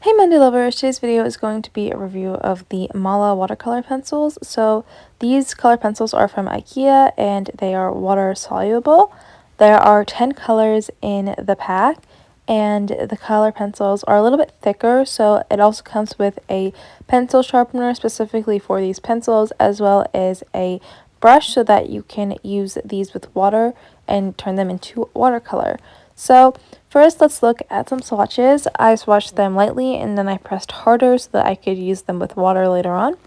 Hey Monday lovers, today's video is going to be a review of the Måla watercolor pencils. So these color pencils are from IKEA and they are water soluble. There are 10 colors in the pack and the color pencils are a little bit thicker, so it also comes with a pencil sharpener specifically for these pencils, as well as a brush so that you can use these with water and turn them into watercolor. So first, let's look at some swatches. I swatched them lightly and then I pressed harder so that I could use them with water later on.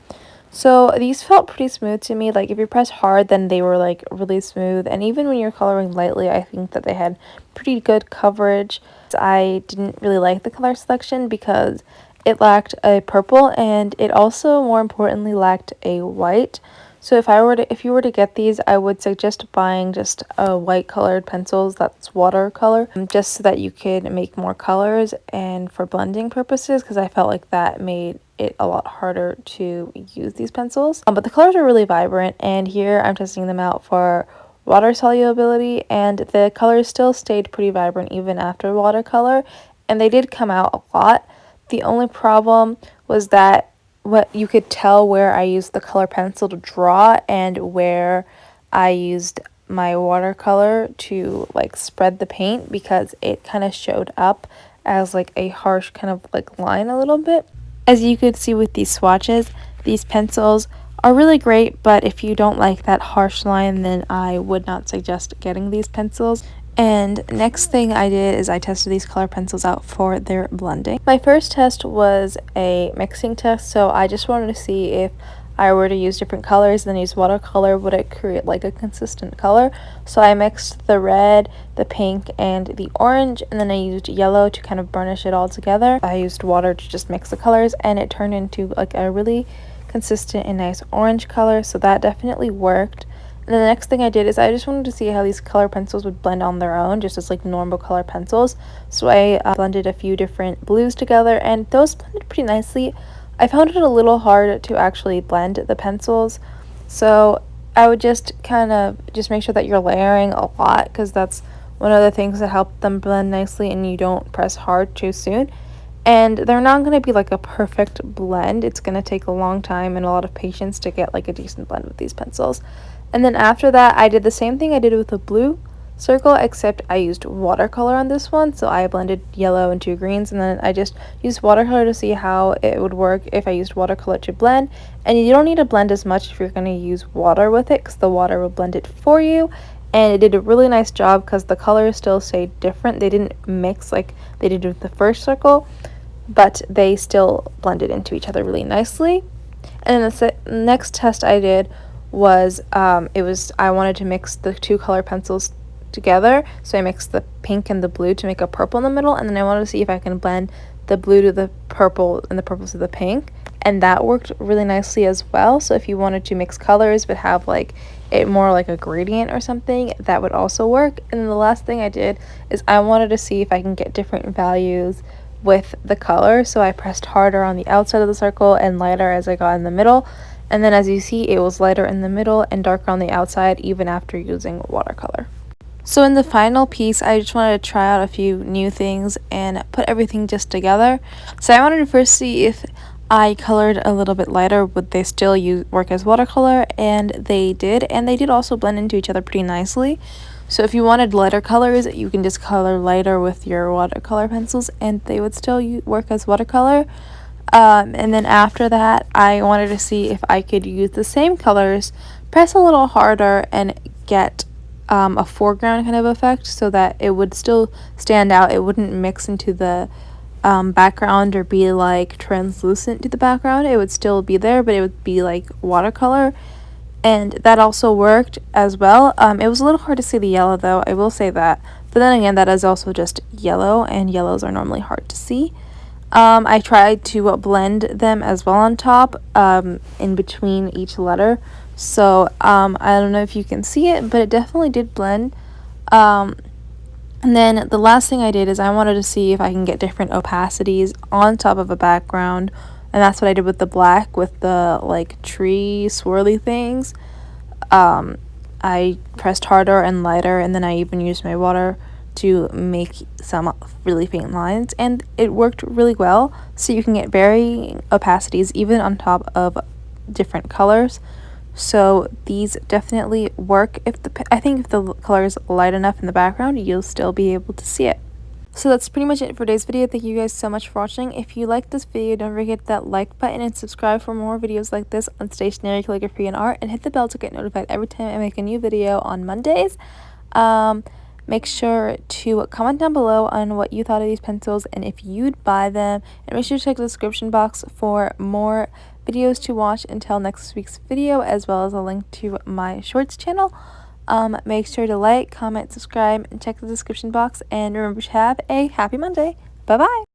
So these felt pretty smooth to me. Like if you press hard, then they were like really smooth. And even when you're coloring lightly, I think that they had pretty good coverage. I didn't really like the color selection because it lacked a purple and it also, more importantly, lacked a white. So if you were to get these, I would suggest buying just a white colored pencils that's watercolor, just so that you could make more colors and for blending purposes, because I felt like that made it a lot harder to use these pencils. But the colors are really vibrant, and here I'm testing them out for water solubility, and the colors still stayed pretty vibrant even after watercolor, and they did come out a lot. The only problem was that what you could tell where I used the color pencil to draw and where I used my watercolor to like spread the paint, because it kind of showed up as like a harsh kind of like line a little bit. As you could see with these swatches, these pencils are really great, but if you don't like that harsh line, then I would not suggest getting these pencils. And next thing I did is I tested these color pencils out for their blending. My first test was a mixing test, so I just wanted to see if I were to use different colors and then use watercolor, would it create like a consistent color? So I mixed the red, the pink, and the orange, and then I used yellow to kind of burnish it all together. I used water to just mix the colors, and it turned into like a really consistent and nice orange color, so that definitely worked. And then the next thing I did is I just wanted to see how these color pencils would blend on their own, just as like normal color pencils. So I blended a few different blues together, and those blended pretty nicely. I found it a little hard to actually blend the pencils, so I would just kind of just make sure that you're layering a lot, because that's one of the things that help them blend nicely, and you don't press hard too soon. And they're not going to be like a perfect blend. It's going to take a long time and a lot of patience to get like a decent blend with these pencils. And then after that, I did the same thing I did with the blue circle, except I used watercolor on this one. So I blended yellow and two greens, and then I just used watercolor to see how it would work if I used watercolor to blend. And you don't need to blend as much if you're going to use water with it, because the water will blend it for you. And it did a really nice job because the colors still stayed different. They didn't mix like they did with the first circle, but they still blended into each other really nicely. And then the next test I did was I wanted to mix the two color pencils together, so I mixed the pink and the blue to make a purple in the middle, and then I wanted to see if I can blend the blue to the purple and the purple to the pink, and that worked really nicely as well. So if you wanted to mix colors but have like it more like a gradient or something, that would also work. And then the last thing I did is I wanted to see if I can get different values with the color, so I pressed harder on the outside of the circle and lighter as I got in the middle. And then as you see, it was lighter in the middle and darker on the outside even after using watercolor. So in the final piece, I just wanted to try out a few new things and put everything just together. So I wanted to first see if I colored a little bit lighter, would they still work as watercolor? And they did also blend into each other pretty nicely. So if you wanted lighter colors, you can just color lighter with your watercolor pencils and they would still work as watercolor. And then after that, I wanted to see if I could use the same colors, press a little harder, and get a foreground kind of effect so that it would still stand out. It wouldn't mix into the background or be like translucent to the background. It would still be there, but it would be like watercolor. And that also worked as well. It was a little hard to see the yellow though, I will say that. But then again, that is also just yellow, and yellows are normally hard to see. I tried to blend them as well on top, in between each letter. So, I don't know if you can see it, but it definitely did blend. And then the last thing I did is I wanted to see if I can get different opacities on top of a background. And that's what I did with the black, with the like tree swirly things. I pressed harder and lighter, and then I even used my water to make some really faint lines, and it worked really well. So you can get varying opacities even on top of different colors. So these definitely work. I think if the color is light enough in the background, you'll still be able to see it. So that's pretty much it for today's video. Thank you guys so much for watching. If you liked this video, don't forget to hit that like button and subscribe for more videos like this on stationery, calligraphy, and art, and hit the bell to get notified every time I make a new video on Mondays. Make sure to comment down below on what you thought of these pencils and if you'd buy them, and make sure to check the description box for more videos to watch until next week's video, as well as a link to my shorts channel. Make sure to like, comment, subscribe, and check the description box, and remember to have a happy Monday. Bye bye.